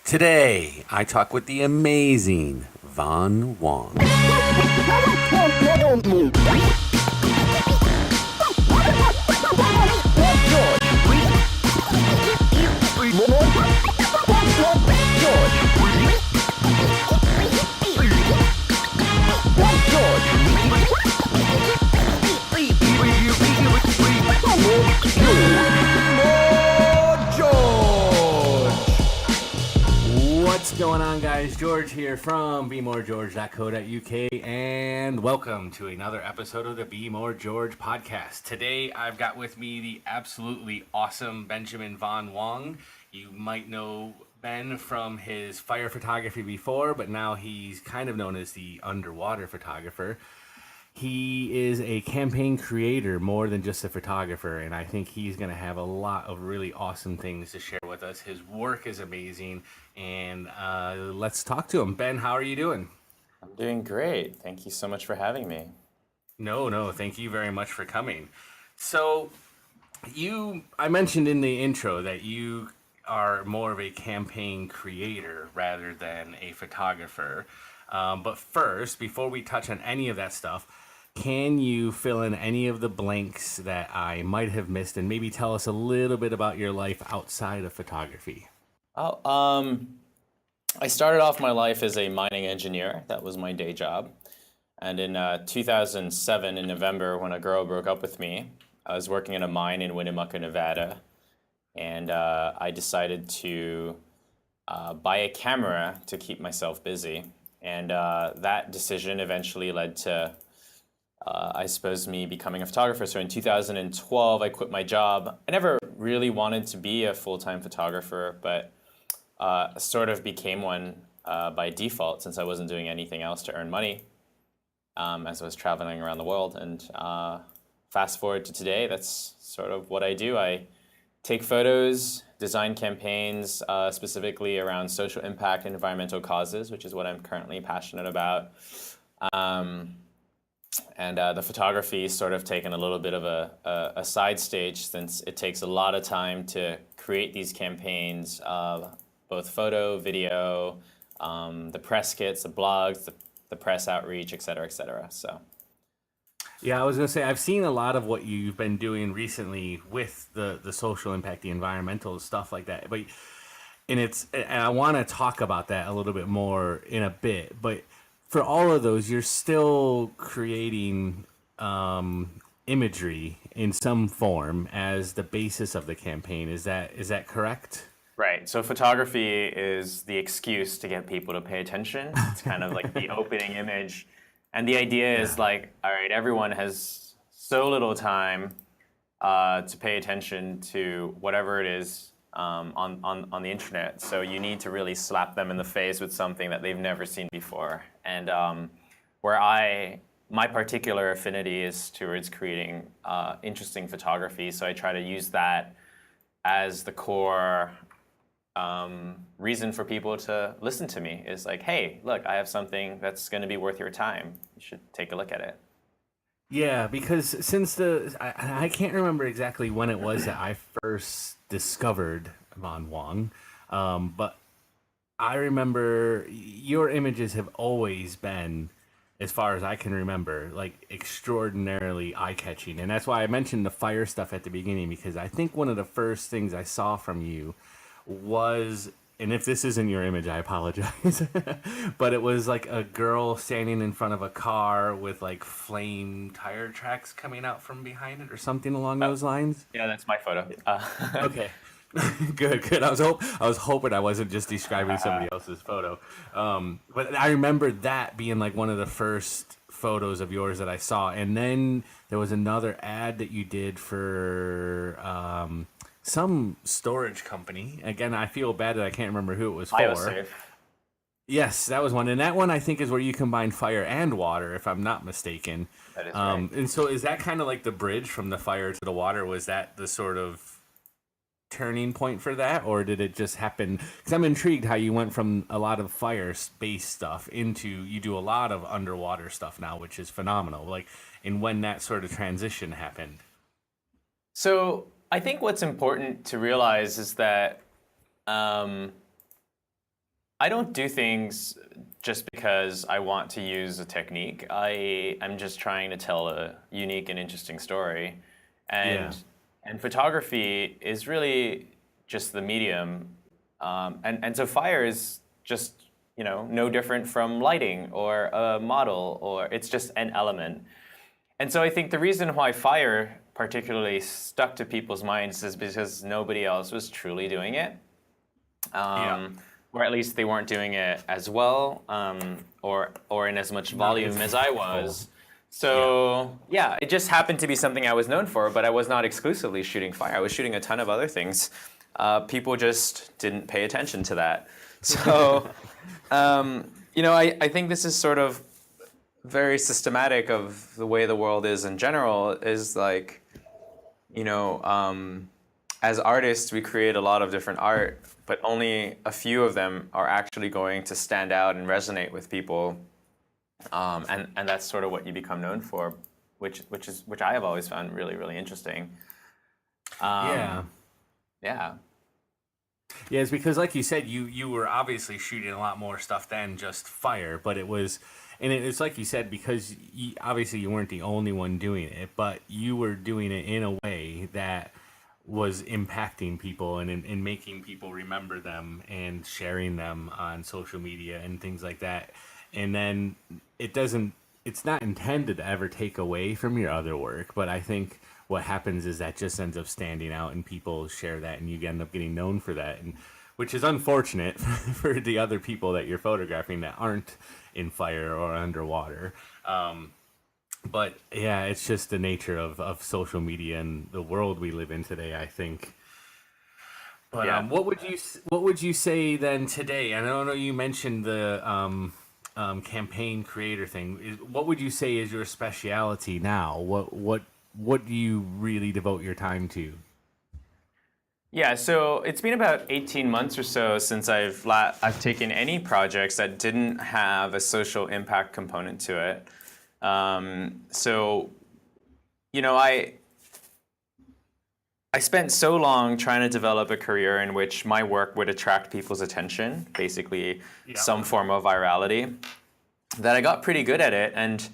Today, I talk with the amazing Von Wong. What's going on, guys? George here from BEMOREGEORGE.co.uk, and welcome to another episode of the Be More George podcast. Today, I've got with me the absolutely awesome Benjamin Von Wong. You might know Ben from his fire photography before, but now he's kind of known as the underwater photographer. He is a campaign creator more than just a photographer, and I think he's going to have a lot of really awesome things to share with us. His work is amazing, and let's talk to him. Ben, how are you doing? I'm doing great. Thank you so much for having me. No, thank you very much for coming. So, I mentioned in the intro that you are more of a campaign creator rather than a photographer. But first, before we touch on any of that stuff, can you fill in any of the blanks that I might have missed and maybe tell us a little bit about your life outside of photography? I started off my life as a mining engineer. That was my day job. And in 2007, in November, when a girl broke up with me, I was working in a mine in Winnemucca, Nevada. And I decided to buy a camera to keep myself busy. And that decision eventually led to, I suppose, me becoming a photographer. So in 2012, I quit my job. I never really wanted to be a full-time photographer, but sort of became one by default since I wasn't doing anything else to earn money as I was traveling around the world. And fast forward to today, that's sort of what I do. I take photos, design campaigns, specifically around social impact and environmental causes, which is what I'm currently passionate about. And the photography is sort of taken a little bit of a side stage since it takes a lot of time to create these campaigns, both photo, video, the press kits, the blogs, the press outreach, et cetera, et cetera. So. Yeah, I was going to say, I've seen a lot of what you've been doing recently with the social impact, the environmental stuff like that. And I want to talk about that a little bit more in a bit. But for all of those, you're still creating imagery in some form as the basis of the campaign. Is that correct? Right. So photography is the excuse to get people to pay attention. It's kind of like the opening image. And the idea is like, all right, everyone has so little time to pay attention to whatever it is on the internet. So you need to really slap them in the face with something that they've never seen before. And my particular affinity is towards creating interesting photography. So I try to use that as the core reason for people to listen to me is like, hey, look, I have something that's going to be worth your time. You should take a look at it. Yeah, because since I can't remember exactly when it was that I first discovered Von Wong, but I remember your images have always been, as far as I can remember, like extraordinarily eye-catching. And that's why I mentioned the fire stuff at the beginning, because I think one of the first things I saw from you was, and if this isn't your image, I apologize, but it was like a girl standing in front of a car with like flame tire tracks coming out from behind it or something along those lines. Yeah, that's my photo. Okay. Good. I was hoping I wasn't just describing somebody else's photo. But I remember that being like one of the first photos of yours that I saw. And then there was another ad that you did for some storage company. Again, I feel bad that I can't remember who it was for. BioSafe. Yes, that was one. And that one I think is where you combine fire and water, if I'm not mistaken. That is right. And so is that kind of like the bridge from the fire to the water? Was that the sort of turning point for that, or did it just happen? Because I'm intrigued how you went from a lot of fire space stuff into, you do a lot of underwater stuff now, which is phenomenal. Like, and when that sort of transition happened. So I think what's important to realize is that I don't do things just because I want to use a technique. I'm just trying to tell a unique and interesting story. Yeah. And photography is really just the medium. And so fire is just, no different from lighting or a model, or it's just an element. And so I think the reason why fire particularly stuck to people's minds is because nobody else was truly doing it, Yeah. or at least they weren't doing it as well, or in as much Not as volume as I full. was. Yeah. So yeah, it just happened to be something I was known for, but I was not exclusively shooting fire. I was shooting a ton of other things. People just didn't pay attention to that. So, I think this is sort of very systematic of the way the world is in general. Is like, you know, um, as artists, we create a lot of different art, but only a few of them are actually going to stand out and resonate with people. And that's sort of what you become known for, which I have always found really, really interesting. Yeah. Um, yeah. Yeah, it's because, like you said, you were obviously shooting a lot more stuff than just fire, but it's like you said, because obviously you weren't the only one doing it, but you were doing it in a way that was impacting people and making people remember them and sharing them on social media and things like that. And then it's not intended to ever take away from your other work, but I think what happens is that just ends up standing out and people share that and you end up getting known for that, and which is unfortunate for the other people that you're photographing that aren't in fire or underwater. But yeah, it's just the nature of social media and the world we live in today, I think. But Yeah. what would you say then today? And I don't know, you mentioned the campaign creator thing. What would you say is your speciality now? What do you really devote your time to? Yeah, so it's been about 18 months or so since I've taken any projects that didn't have a social impact component to it. So, I spent so long trying to develop a career in which my work would attract people's attention, basically Yeah. some form of virality, that I got pretty good at it. And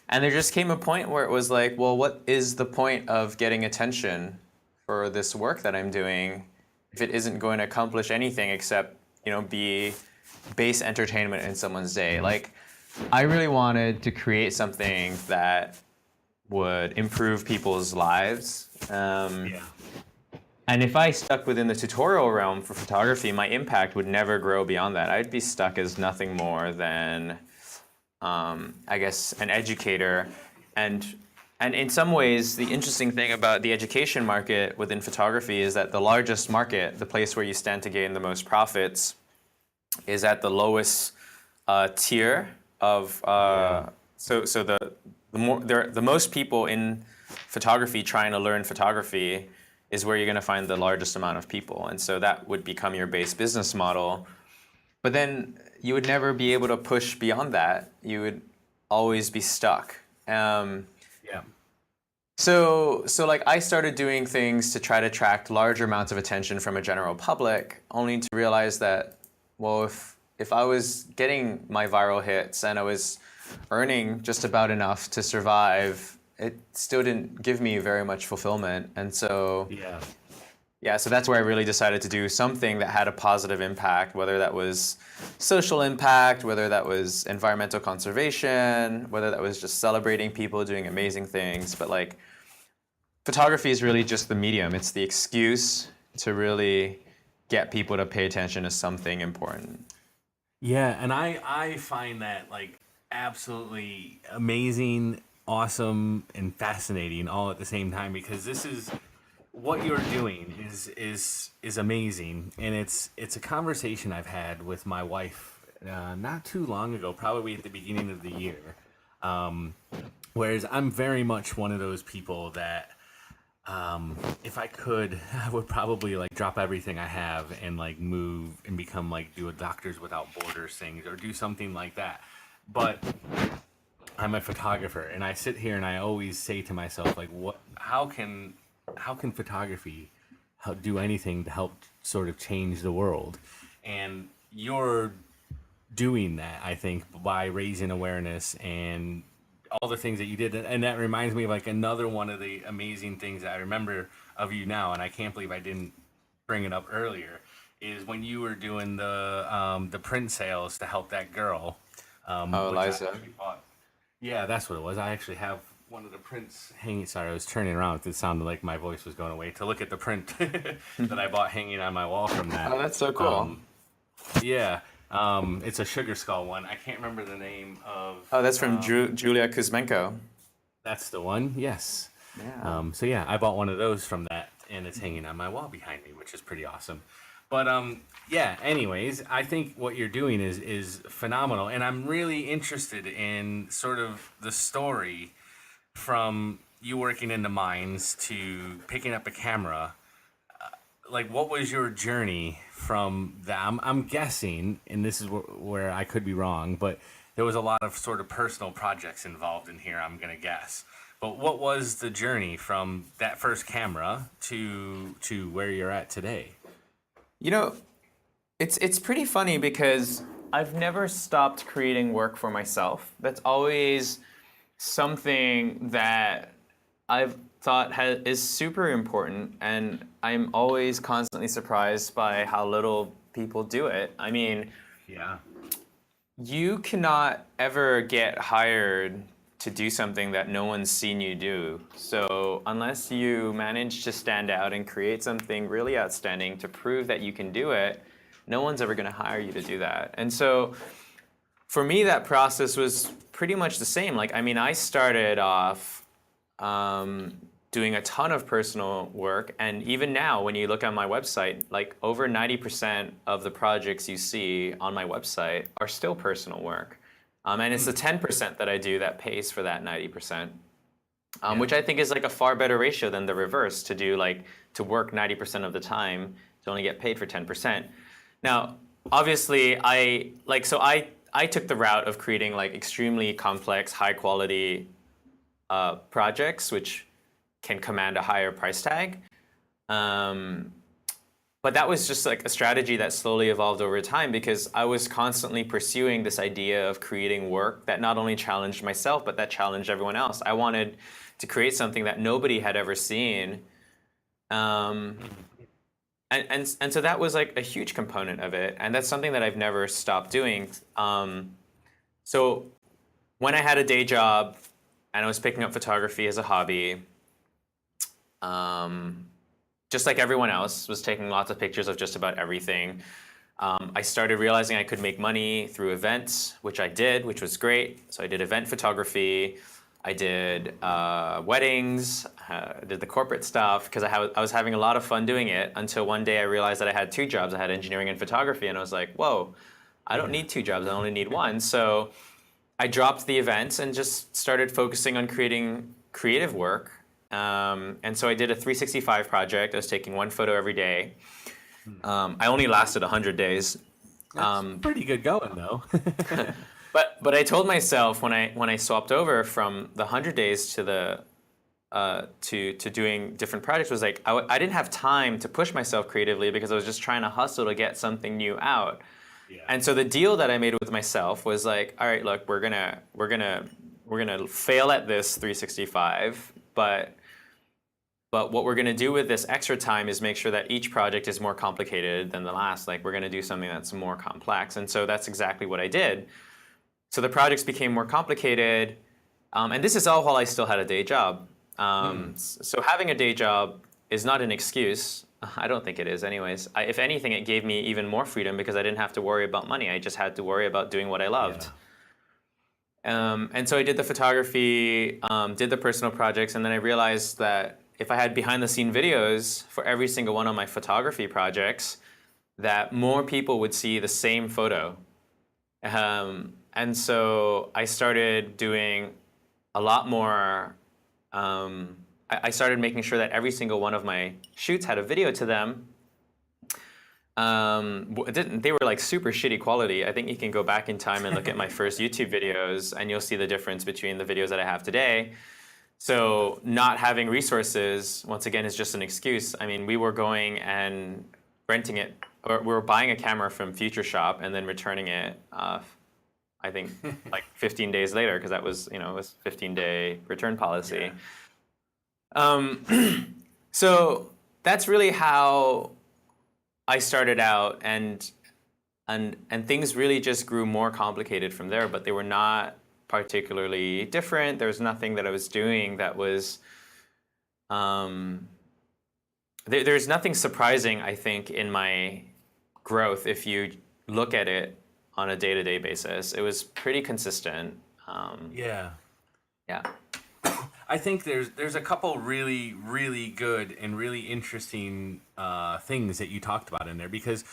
there just came a point where it was like, well, what is the point of getting attention for this work that I'm doing if it isn't going to accomplish anything except, be base entertainment in someone's day? Like, I really wanted to create something that would improve people's lives. Yeah. And if I stuck within the tutorial realm for photography, my impact would never grow beyond that. I'd be stuck as nothing more than, I guess, an educator. And in some ways, the interesting thing about the education market within photography is that the largest market, the place where you stand to gain the most profits, is at the lowest tier of. So the most people in photography trying to learn photography is where you're going to find the largest amount of people, and so that would become your base business model. But then you would never be able to push beyond that. You would always be stuck. Yeah. So like I started doing things to try to attract larger amounts of attention from a general public, only to realize that, well, if I was getting my viral hits and I was earning just about enough to survive, it still didn't give me very much fulfillment. And so Yeah. yeah, so that's where I really decided to do something that had a positive impact, whether that was social impact, whether that was environmental conservation, whether that was just celebrating people doing amazing things. But like, photography is really just the medium. It's the excuse to really get people to pay attention to something important. Yeah, and I find that like absolutely amazing, awesome, and fascinating all at the same time, because this is what you're doing is amazing, and it's a conversation I've had with my wife not too long ago, probably at the beginning of the year. Um, Whereas I'm very much one of those people that if I could, I would probably like drop everything I have and like move and become like do a Doctors Without Borders things or do something like that. But I'm a photographer, and I sit here and I always say to myself like, what? How can photography do anything to help sort of change the world? And you're doing that, I think, by raising awareness and all the things that you did. And that reminds me of like another one of the amazing things that I remember of you now, and I can't believe I didn't bring it up earlier, is when you were doing the print sales to help that girl, Oh, which I Eliza. actually bought. Yeah, that's what it was. I actually have one of the prints hanging. Sorry, I was turning around. It sounded like my voice was going away to look at the print that I bought hanging on my wall from that. Oh, that's so cool. Um, yeah, it's a sugar skull one. I can't remember the name of. Oh, that's from Julia Kuzmenko. That's the one. Yes. Yeah. So yeah, I bought one of those from that, and it's hanging on my wall behind me, which is pretty awesome. But yeah. Anyways, I think what you're doing is phenomenal, and I'm really interested in sort of the story from you working in the mines to picking up a camera. Like, what was your journey from that? I'm guessing, and this is where I could be wrong, but there was a lot of sort of personal projects involved in here, I'm gonna guess. But what was the journey from that first camera to where you're at today? You know, it's pretty funny because I've never stopped creating work for myself. That's always something that I've thought is super important, and I'm always constantly surprised by how little people do it. I mean, Yeah. you cannot ever get hired to do something that no one's seen you do. So unless you manage to stand out and create something really outstanding to prove that you can do it, no one's ever going to hire you to do that. And so for me, that process was pretty much the same. Like, I mean, I started off doing a ton of personal work, and even now, when you look on my website, like over 90% of the projects you see on my website are still personal work. And it's the 10% that I do that pays for that 90%, which I think is like a far better ratio than the reverse, to do like to work 90% of the time to only get paid for 10%. Now, obviously, I took the route of creating like extremely complex, high quality projects, which can command a higher price tag. But that was just like a strategy that slowly evolved over time, because I was constantly pursuing this idea of creating work that not only challenged myself, but that challenged everyone else. I wanted to create something that nobody had ever seen. And so that was like a huge component of it. And that's something that I've never stopped doing. So when I had a day job and I was picking up photography as a hobby, just like everyone else, was taking lots of pictures of just about everything. I started realizing I could make money through events, which I did, which was great. So I did event photography, I did weddings, did the corporate stuff, because I was having a lot of fun doing it, until one day I realized that I had two jobs. I had engineering and photography, and I was like, whoa, I don't need two jobs, I only need one. So I dropped the events and just started focusing on creating creative work. And so I did a 365 project. I was taking one photo every day. I only lasted 100 days. That's pretty good going though. But I told myself when I swapped over from the 100 days to the to doing different projects, was like I didn't have time to push myself creatively, because I was just trying to hustle to get something new out. Yeah. And so the deal that I made with myself was like, all right, look, we're gonna fail at this 365, but what we're going to do with this extra time is make sure that each project is more complicated than the last. Like, we're going to do something that's more complex. And so that's exactly what I did. So the projects became more complicated. And this is all while I still had a day job. So having a day job is not an excuse. I don't think it is anyways. If anything, it gave me even more freedom, because I didn't have to worry about money. I just had to worry about doing what I loved. Yeah. And so I did the photography, did the personal projects, and then I realized that if I had behind-the-scene videos for every single one of my photography projects, that more people would see the same photo. And so I started doing a lot more. I started making sure that every single one of my shoots had a video to them. They were like super shitty quality. I think you can go back in time and look at my first YouTube videos, and you'll see the difference between the videos that I have today. So not having resources, once again, is just an excuse. I mean, we were going and renting it, or we were buying a camera from Future Shop and then returning it. I think like 15 days later, because that was, it was 15-day return policy. So that's really how I started out, and things really just grew more complicated from there, but they were not particularly different. There was nothing that I was doing that was, there's nothing surprising, I think, in my growth if you look at it on a day-to-day basis. It was pretty consistent. Yeah. Yeah. I think there's a couple really, really good and really interesting things that you talked about in there, because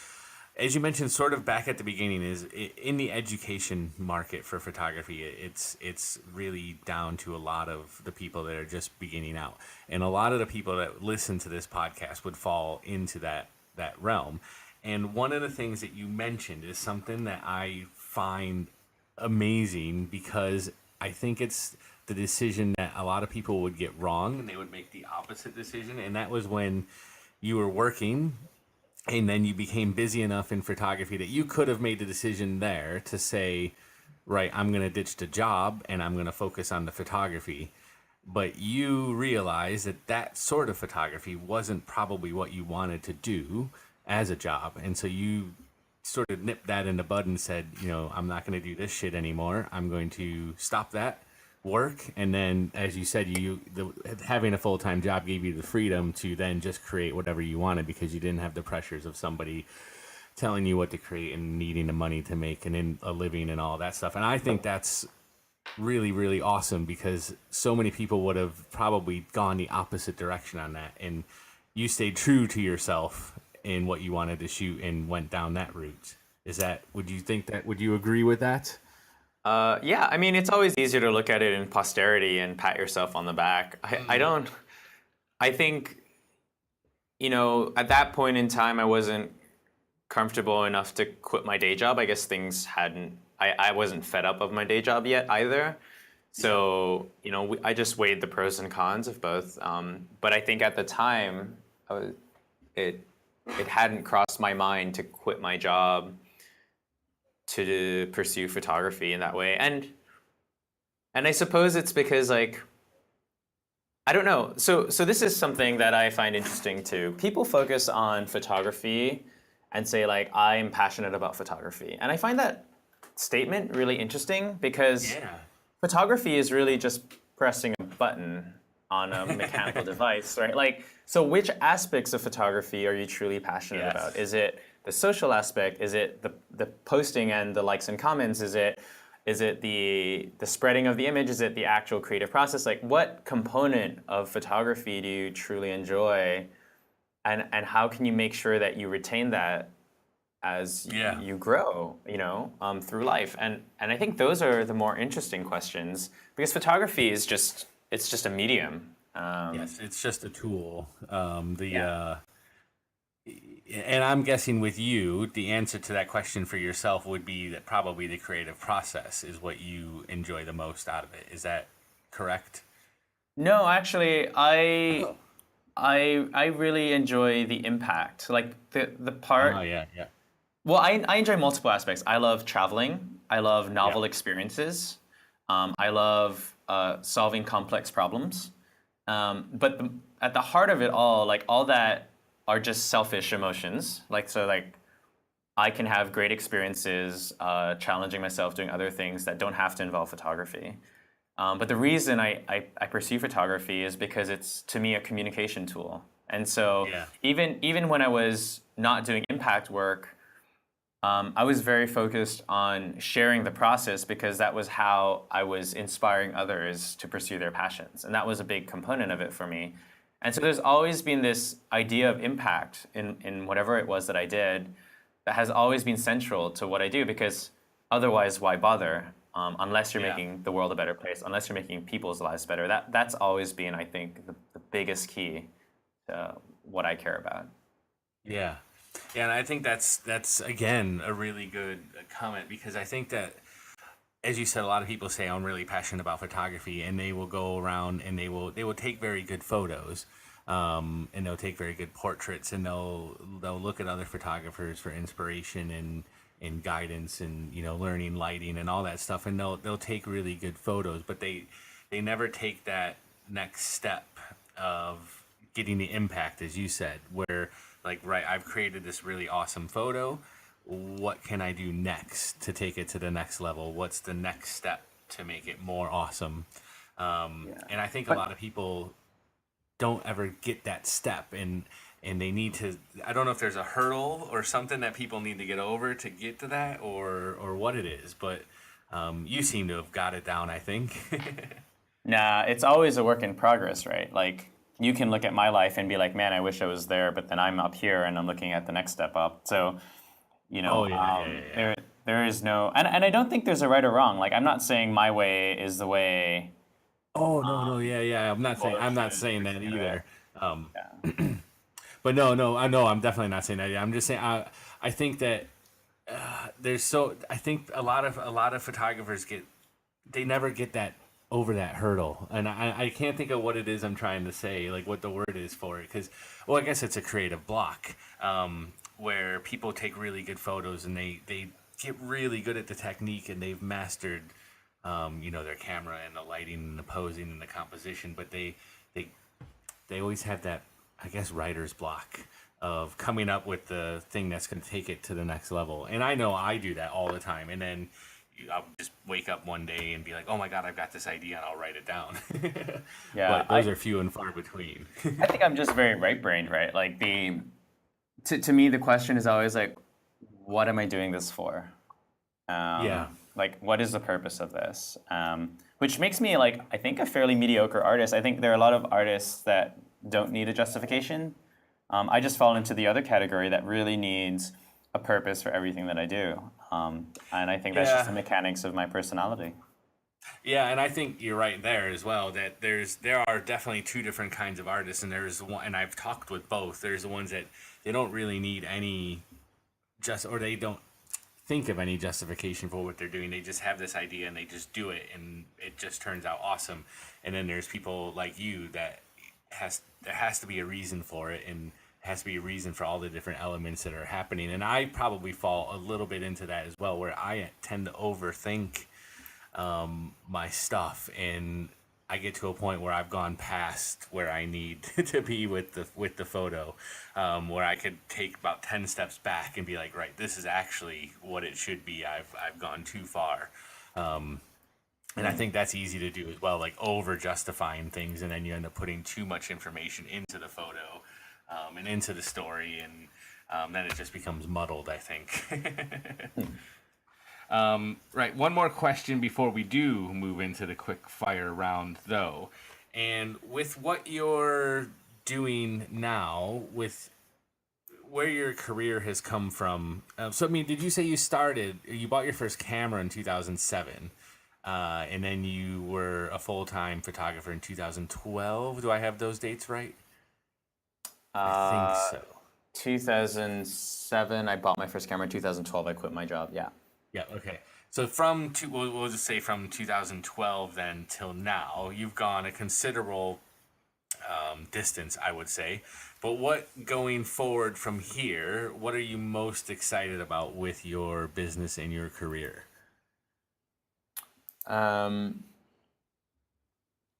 as you mentioned sort of back at the beginning, is in the education market for photography, it's really down to a lot of the people that are just beginning out. And a lot of the people that listen to this podcast would fall into that realm. And one of the things that you mentioned is something that I find amazing, because I think it's the decision that a lot of people would get wrong, and they would make the opposite decision. And that was when you were working and then you became busy enough in photography that you could have made the decision there to say, right, I'm going to ditch the job and I'm going to focus on the photography. But you realized that that sort of photography wasn't probably what you wanted to do as a job. And so you sort of nipped that in the bud and said, I'm not going to do this shit anymore. I'm going to stop that work. And then, as you said, having a full-time job gave you the freedom to then just create whatever you wanted, because you didn't have the pressures of somebody telling you what to create and needing the money to make a living and all that stuff. And I think that's really, really awesome, because so many people would have probably gone the opposite direction on that, and you stayed true to yourself in what you wanted to shoot and went down that route. Would you agree with that? Yeah, I mean, it's always easier to look at it in posterity and pat yourself on the back. I think, at that point in time, I wasn't comfortable enough to quit my day job. I guess I wasn't fed up of my day job yet either. So, I just weighed the pros and cons of both. But I think at the time, it hadn't crossed my mind to quit my job to pursue photography in that way. And I suppose it's because, I don't know. So this is something that I find interesting too. People focus on photography and say, I'm passionate about photography. And I find that statement really interesting, because photography is really just pressing a button on a mechanical device, right? So which aspects of photography are you truly passionate about? Is it the social aspect? Is it the posting and the likes and comments? Is it the spreading of the image? Is it the actual creative process? What component of photography do you truly enjoy? And how can you make sure that you retain that as you grow, through life? And I think those are the more interesting questions, because photography is just a medium. Yes, it's just a tool. And I'm guessing with you, the answer to that question for yourself would be that probably the creative process is what you enjoy the most out of it. Is that correct? No, actually, I really enjoy the impact, the part. Oh yeah. Well, I enjoy multiple aspects. I love traveling. I love novel experiences. I love solving complex problems. But at the heart of it all, all that are just selfish emotions. I can have great experiences challenging myself, doing other things that don't have to involve photography. But the reason I pursue photography is because it's, to me, a communication tool. And so even when I was not doing impact work, I was very focused on sharing the process, because that was how I was inspiring others to pursue their passions. And that was a big component of it for me. And so there's always been this idea of impact in whatever it was that I did that has always been central to what I do, because otherwise, why bother? Unless you're making the world a better place, unless you're making people's lives better. That's always been, I think, the biggest key to what I care about. Yeah. Yeah, and I think that's again a really good comment, because I think that, as you said, a lot of people say I'm really passionate about photography, and they will go around and they will take very good photos, and they'll take very good portraits, and they'll look at other photographers for inspiration and guidance, and learning lighting and all that stuff, and they'll take really good photos, but they never take that next step of getting the impact, as you said, where like, right, I've created this really awesome photo. What can I do next to take it to the next level? What's the next step to make it more awesome? Yeah. And I think a But lot of people don't ever get that step, and they need to. I don't know if there's a hurdle or something that people need to get over to get to that, or what it is, but you seem to have got it down, I think. Nah, it's always a work in progress, right? Like you can look at my life and be like, man, I wish I was there, but then I'm up here and I'm looking at the next step up. So, Oh yeah, yeah, yeah. there is no, and I don't think there's a right or wrong. Like I'm not saying my way is the way. Oh no, no, yeah, yeah. I'm not saying that either. But no, I know I'm definitely not saying that. Yeah, I'm just saying I think that I think a lot of photographers they never get that over that hurdle, and I can't think of what it is I'm trying to say, like what the word is for it, because well, I guess it's a creative block, where people take really good photos and they get really good at the technique, and they've mastered their camera and the lighting and the posing and the composition, but they they always have that, I guess, writer's block of coming up with the thing that's going to take it to the next level. And I know I do that all the time. And then I'll just wake up one day and be like, oh my God, I've got this idea, and I'll write it down. Yeah, But those are few and far between. I think I'm just very right-brained, right? Like to me, the question is always like, what am I doing this for? Yeah. Like, what is the purpose of this? Which makes me like, I think, a fairly mediocre artist. I think there are a lot of artists that don't need a justification. I just fall into the other category that really needs a purpose for everything that I do. And I think that's just the Yeah. mechanics of my personality. Yeah, and I think you're right there as well. That there are definitely two different kinds of artists, and there's one, and I've talked with both. There's the ones that they don't really need any or they don't think of any justification for what they're doing. They just have this idea and they just do it, and it just turns out awesome. And then there's people like you that there has to be a reason for it, and has to be a reason for all the different elements that are happening. And I probably fall a little bit into that as well, where I tend to overthink my stuff, and I get to a point where I've gone past where I need to be with the photo, where I could take about 10 steps back and be like, right, this is actually what it should be. I've gone too far. And I think that's easy to do as well, like over justifying things, and then you end up putting too much information into the photo, and into the story, and then it just becomes muddled, I think. Right, one more question before we do move into the quick fire round, though. And with what you're doing now, with where your career has come from, so I mean, did you say you bought your first camera in 2007, and then you were a full-time photographer in 2012? Do I have those dates right? I think so. 2007, I bought my first camera. 2012, I quit my job. Yeah. Yeah, okay. So we'll just say from 2012 then till now, you've gone a considerable distance, I would say. But what going forward from here, what are you most excited about with your business and your career?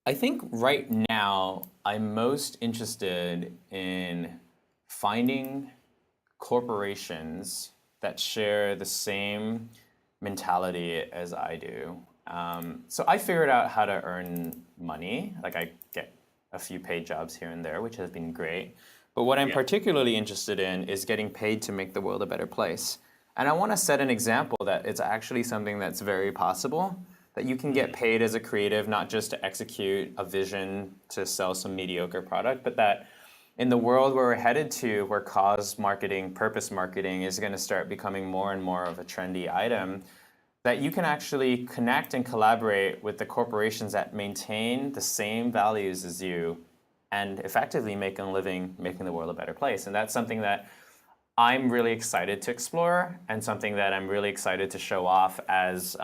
I think right now I'm most interested in finding corporations that share the same mentality as I do. So I figured out how to earn money. Like I get a few paid jobs here and there, which has been great. But what I'm Yeah. particularly interested in is getting paid to make the world a better place. And I want to set an example that it's actually something that's very possible, that you can get paid as a creative, not just to execute a vision to sell some mediocre product, but that in the world where we're headed to, where cause marketing, purpose marketing is going to start becoming more and more of a trendy item, that you can actually connect and collaborate with the corporations that maintain the same values as you and effectively make a living making the world a better place. And that's something that I'm really excited to explore, and something that I'm really excited to show off as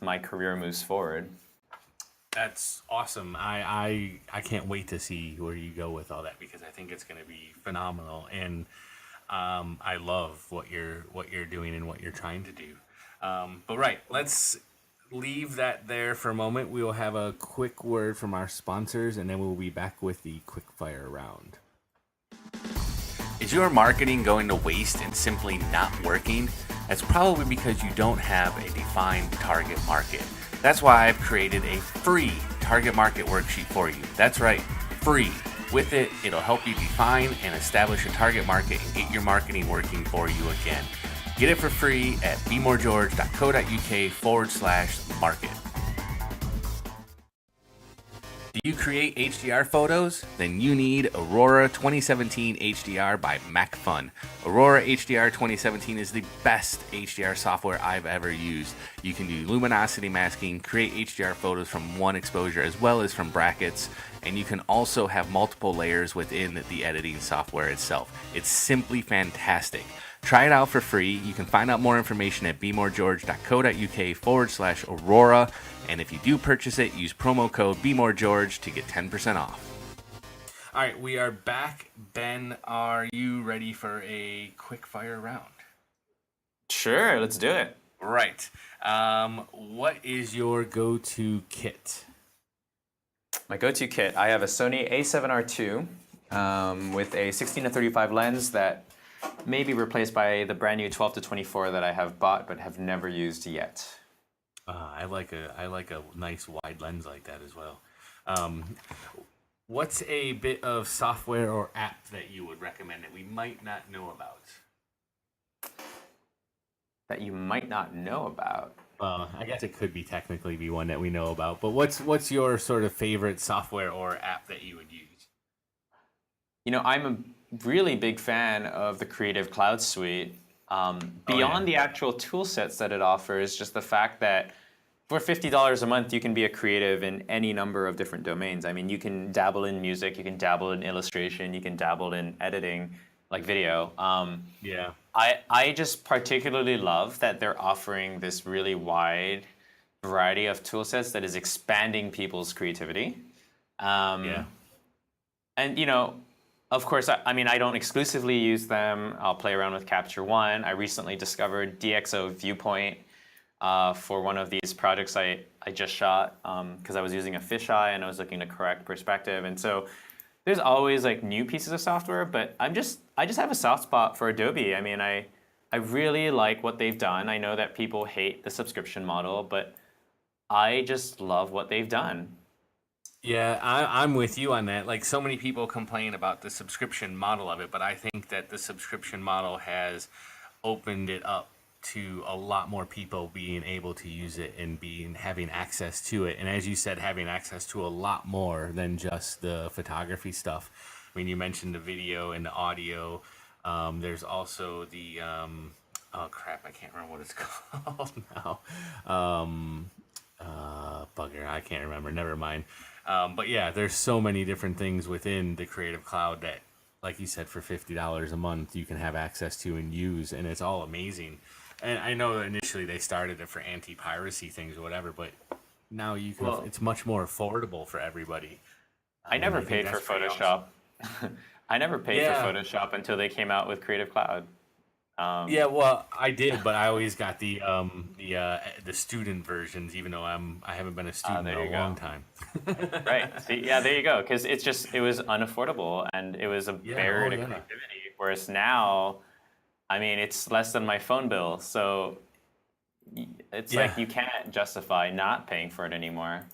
my career moves forward. That's awesome. I can't wait to see where you go with all that because I think it's going to be phenomenal, and I love what you're doing and what you're trying to do. But right, let's leave that there for a moment. We will have a quick word from our sponsors, and then we'll be back with the quick fire round. Is your marketing going to waste and simply not working? That's probably because you don't have a defined target market. That's why I've created a free target market worksheet for you. That's right, free. With it, it'll help you define and establish a target market and get your marketing working for you again. Get it for free at bemoregeorge.co.uk/market. Do you create HDR photos? Then you need Aurora 2017 HDR by MacFun. Aurora HDR 2017 is the best HDR software I've ever used. You can do luminosity masking, create HDR photos from one exposure as well as from brackets, and you can also have multiple layers within the editing software itself. It's simply fantastic. Try it out for free. You can find out more information at bemoregeorge.co.uk/Aurora. And if you do purchase it, use promo code BEMOREGEORGE to get 10% off. All right, we are back. Ben, are you ready for a quick fire round? Sure, let's do it. Right. What is your go-to kit? My go-to kit, I have a Sony a7R II with a 16-35 lens that may be replaced by the brand new 12-24 that I have bought but have never used yet. I like a nice wide lens like that as well. What's a bit of software or app that you would recommend that we might not know about? That you might not know about? I guess it could be technically be one that we know about, but what's your sort of favorite software or app that you would use? You know, I'm a really big fan of the Creative Cloud Suite. Beyond the actual tool sets that it offers, just the fact that for $50 a month, you can be a creative in any number of different domains. I mean, you can dabble in music, you can dabble in illustration, you can dabble in editing, like video. I just particularly love that they're offering this really wide variety of tool sets that is expanding people's creativity. And, you know, of course, I mean, I don't exclusively use them. I'll play around with Capture One. I recently discovered DxO Viewpoint for one of these projects I just shot because I was using a fisheye and I was looking to correct perspective. And so there's always like new pieces of software, but I just have a soft spot for Adobe. I mean, I really like what they've done. I know that people hate the subscription model, but I just love what they've done. Yeah, I'm with you on that. Like, so many people complain about the subscription model of it, but I think that the subscription model has opened it up to a lot more people being able to use it and having access to it. And as you said, having access to a lot more than just the photography stuff. I mean, you mentioned the video and the audio. There's also the oh crap, I can't remember what it's called now. Bugger, I can't remember. Never mind. But yeah, there's so many different things within the Creative Cloud that, like you said, for $50 a month, you can have access to and use, and it's all amazing. And I know initially they started it for anti-piracy things or whatever, but now you can. It's much more affordable for everybody. I never paid for Photoshop. I never paid for Photoshop until they came out with Creative Cloud. Yeah, well, I did, but I always got the student versions, even though I haven't been a student in a long time. Right. See, yeah, there you go. Because it was unaffordable and it was a barrier to creativity. Whereas now, I mean, it's less than my phone bill, so it's like you can't justify not paying for it anymore.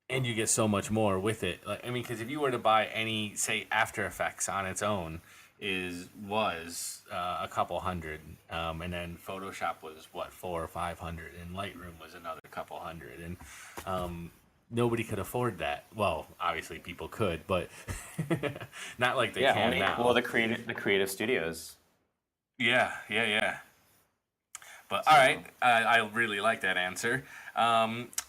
And you get so much more with it. Like, I mean, because if you were to buy any, say, After Effects on its own, was a couple hundred, and then Photoshop was what, $400 or $500, and Lightroom was another couple hundred, and nobody could afford that. Well, obviously people could, but not like they can now. Well, the creative studios. Yeah. But all right, I really like that answer.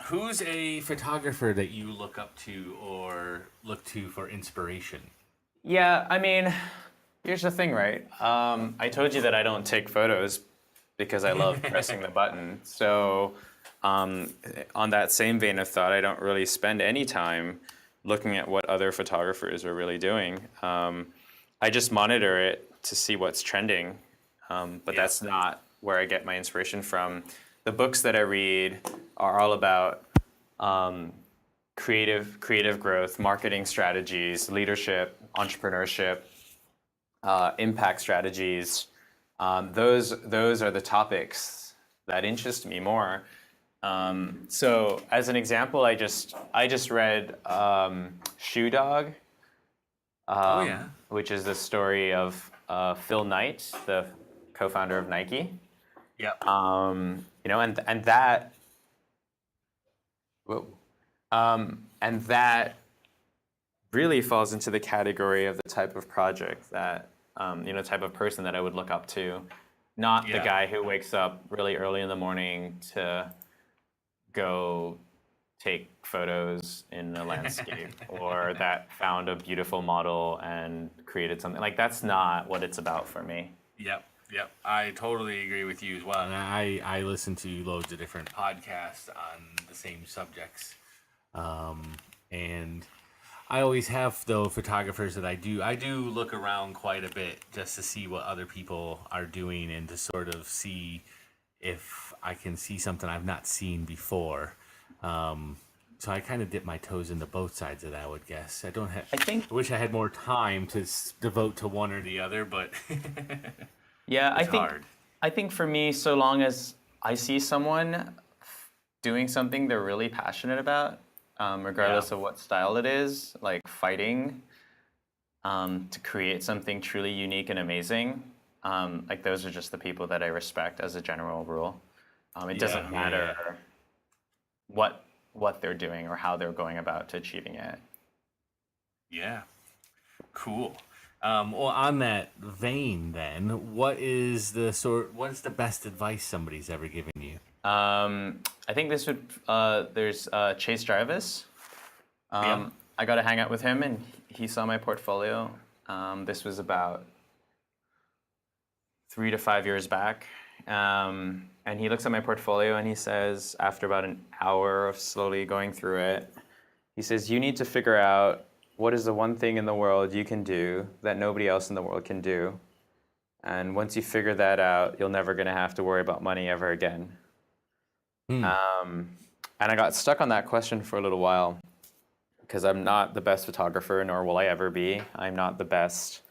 Who's a photographer that you look up to or look to for inspiration? Yeah, I mean, here's the thing, right? I told you that I don't take photos because I love pressing the button. So on that same vein of thought, I don't really spend any time looking at what other photographers are really doing. I just monitor it to see what's trending, but Yeah. that's not where I get my inspiration from. The books that I read are all about creative growth, marketing strategies, leadership, entrepreneurship, impact strategies. Those are the topics that interest me more. So as an example, I just read Shoe Dog, Oh yeah. which is the story of Phil Knight, the co-founder of Nike. Yep. And that, whoa, and that really falls into the category of the type of project that type of person that I would look up to, not the Yeah. guy who wakes up really early in the morning to go take photos in a landscape or that found a beautiful model and created something. Like, that's not what it's about for me. Yep, yep. I totally agree with you as well. And I listen to loads of different podcasts on the same subjects. And I always have, though, photographers that I do look around quite a bit just to see what other people are doing and to sort of see if I can see something I've not seen before. So I kind of dip my toes into both sides of that, I would guess. I wish I had more time to devote to one or the other, but Yeah, it's hard. I think for me, so long as I see someone doing something they're really passionate about, regardless of what style it is, like fighting to create something truly unique and amazing, like those are just the people that I respect as a general rule. It doesn't matter what they're doing or how they're going about to achieving it. Yeah. Cool. Well, on that vein, then, what's the best advice somebody's ever given you? I think this would there's Chase Jarvis. Yeah. I got to hang out with him, and he saw my portfolio. This was about 3 to 5 years back. And he looks at my portfolio and he says, after about an hour of slowly going through it, he says, you need to figure out what is the one thing in the world you can do that nobody else in the world can do. And once you figure that out, you're never going to have to worry about money ever again. And I got stuck on that question for a little while because I'm not the best photographer, nor will I ever be. I'm not the best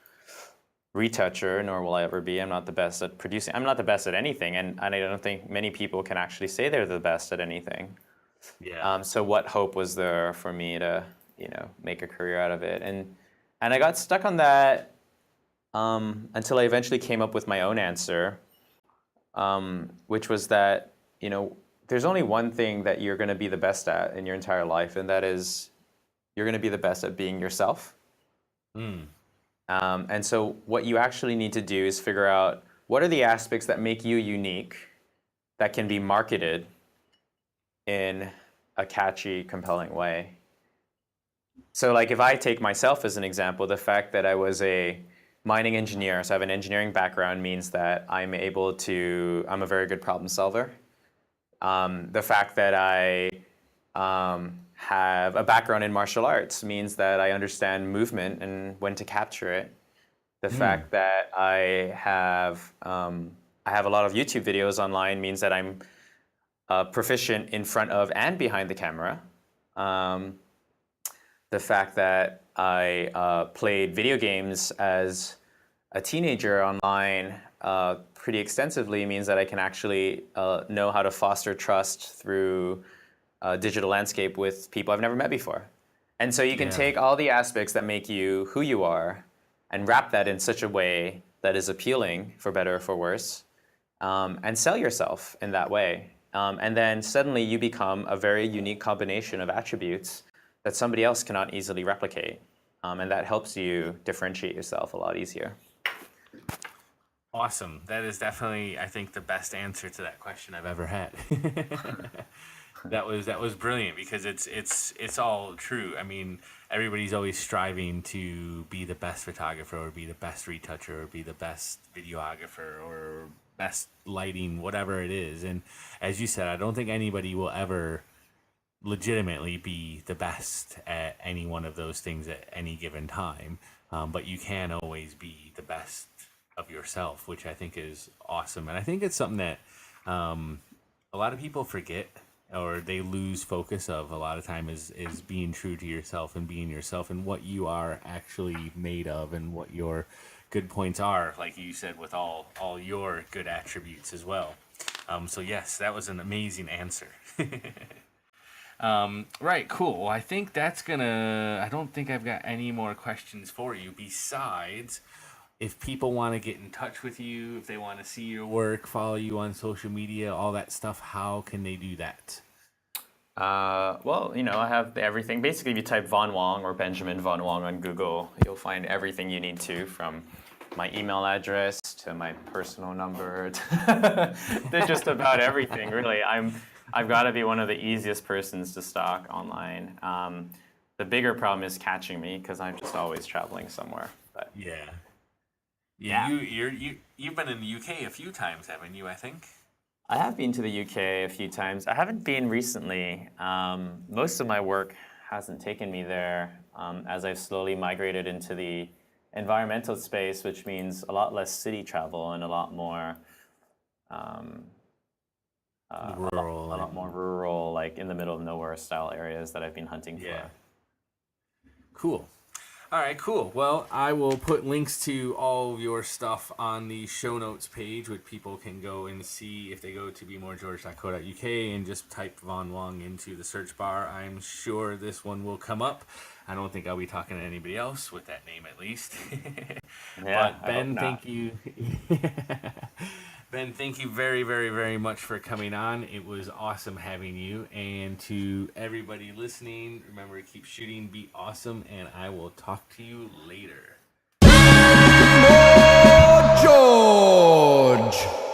retoucher, nor will I ever be. I'm not the best at producing. I'm not the best at anything, and I don't think many people can actually say they're the best at anything. Yeah. So what hope was there for me to, make a career out of it? And I got stuck on that until I eventually came up with my own answer, which was that, there's only one thing that you're going to be the best at in your entire life, and that is you're going to be the best at being yourself. And so what you actually need to do is figure out what are the aspects that make you unique that can be marketed in a catchy, compelling way. So like if I take myself as an example, the fact that I was a mining engineer, so I have an engineering background, means that I'm a very good problem solver. The fact that I have a background in martial arts means that I understand movement and when to capture it. The fact that I have a lot of YouTube videos online means that I'm proficient in front of and behind the camera. The fact that I played video games as a teenager online pretty extensively means that I can actually know how to foster trust through a digital landscape with people I've never met before. And so you can take all the aspects that make you who you are and wrap that in such a way that is appealing, for better or for worse, and sell yourself in that way. And then suddenly you become a very unique combination of attributes that somebody else cannot easily replicate. And that helps you differentiate yourself a lot easier. Awesome. That is definitely, I think, the best answer to that question I've ever had. That was brilliant because it's all true. I mean, everybody's always striving to be the best photographer or be the best retoucher or be the best videographer or best lighting, whatever it is. And as you said, I don't think anybody will ever legitimately be the best at any one of those things at any given time. But you can always be the best of yourself, which I think is awesome. And I think it's something that a lot of people forget or they lose focus of a lot of time is being true to yourself and being yourself and what you are actually made of and what your good points are, like you said, with all your good attributes as well. So yes, that was an amazing answer. Right, cool. Well, I think that's I don't think I've got any more questions for you besides if people want to get in touch with you, if they want to see your work, follow you on social media, all that stuff, how can they do that? Well, I have everything. Basically, if you type Von Wong or Benjamin Von Wong on Google, you'll find everything you need to, from my email address to my personal number to just about everything, really. I've got to be one of the easiest persons to stalk online. The bigger problem is catching me because I'm just always traveling somewhere. But Yeah. yeah, You've been in the UK a few times, haven't you, I think? I have been to the UK a few times. I haven't been recently. Most of my work hasn't taken me there, as I've slowly migrated into the environmental space, which means a lot less city travel and a lot more Rural. a lot more rural, like in the middle of nowhere style areas that I've been hunting Yeah. for. Cool. All right, cool. Well, I will put links to all of your stuff on the show notes page, which people can go and see if they go to bemoregeorge.co.uk and just type Von Wong into the search bar. I'm sure this one will come up. I don't think I'll be talking to anybody else with that name, at least. Yeah, But Ben, thank you. Ben, thank you very, very, very much for coming on. It was awesome having you. And to everybody listening, remember to keep shooting, be awesome, and I will talk to you later. George!